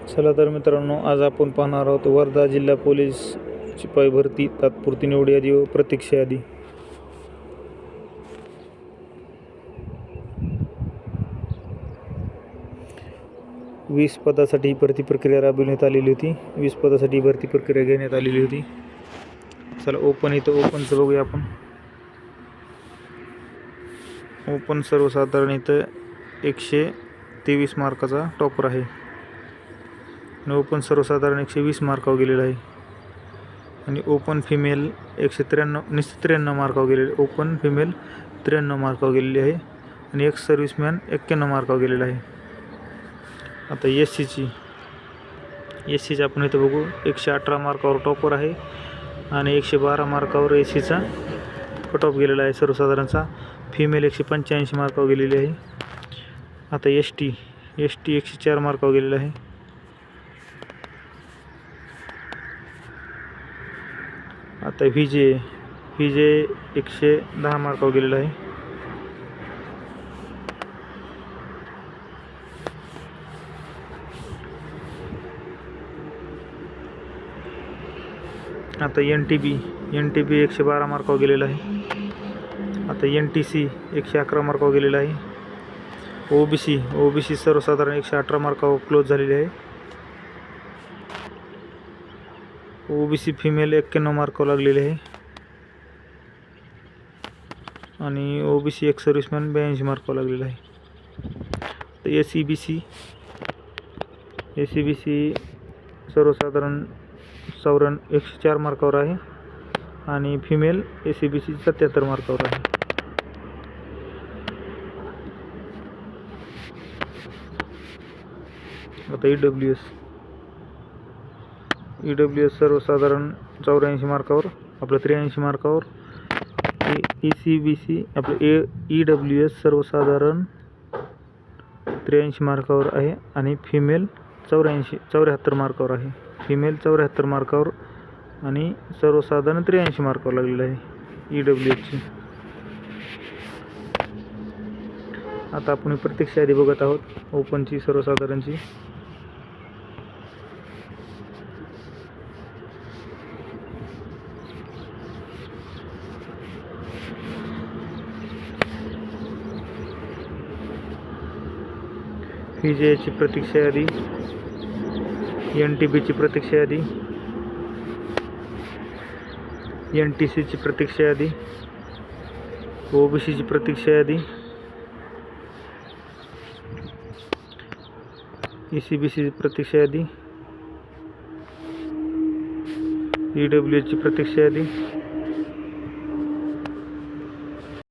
चला तर मित्रांनो, आज आपण पाहणार आहोत वर्धा जिल्हा पोलीस शिपाई भरती तात्पुरती निवड यादी व प्रतीक्षा यादी. वीस पदासाठी भरती प्रक्रिया राबविण्यात आलेली होती. 20 पदासाठी भरती प्रक्रिया घेण्यात आलेली होती. चला इथं ओपनचं बघूया आपण. ओपन सर्वसाधारण इथं 123 मार्काचा टॉपर आहे आणि ओपन सर्वसाधारण 120 मार्कावर गेलेला आहे. आणि ओपन फिमेल 193 मार्कावर गेलेले. ओपन फिमेल 93 मार्कावर गेलेली आहे आणि एक्स सर्व्हिसमॅन 91 मार्कावर गेलेला आहे. आता एस सीची आपण इथं बघू. 118 मार्कावर टॉपर आहे आणि 112 मार्कावर एस सीचा कट ऑफ गेलेला आहे सर्वसाधारणचा. फिमेल 185 मार्कावर गेलेली आहे. आता एस टी 104 मार्कावर गेलेला आहे. आता व्ही जे 110 मार्कावर गेलेला आहे. आता एन टी बी 112 मार्कावर गेलेला आहे. आता एन टी सी 111 मार्कावर गेलेला आहे. ओ बी सी सर्वसाधारण 118 मार्कावर क्लोज झालेली आहे. ओ बी सी फिमेल 91 मार्कावर लागलेले आहे आणि O B C ex serviceman 82 मार्कावर लागलेला आहे. तर ए सी बी सी सर्वसाधारण 104 मार्कावर आहे आणि फिमेल ए सी बी सी 77 मार्कावर आहे. आता ई डब्ल्यू एस सर्वसाधारण 84 मार्कावर, आपलं 83 मार्कावर. ई सी बी सी आपलं ई डब्ल्यू एस सर्वसाधारण 83 मार्कावर आहे आणि फिमेल 74 मार्कावर आहे. फिमेल 74 मार्कावर आणि सर्वसाधारण 83 मार्कावर लागलेलं आहे ई डब्ल्यू एसची. आता आपण प्रत्यक्ष यादी बघत आहोत ओपनची सर्वसाधारणची. ची प्रतीक्षा यादी, एन टी बीची प्रतीक्षा यादी, एन टी सीची प्रतीक्षा यादी, ओ बी सीची प्रतीक्षा यादी, ई सी बी सीची प्रतीक्षा यादी, ई डब्ल्यू एसची प्रतीक्षा यादी,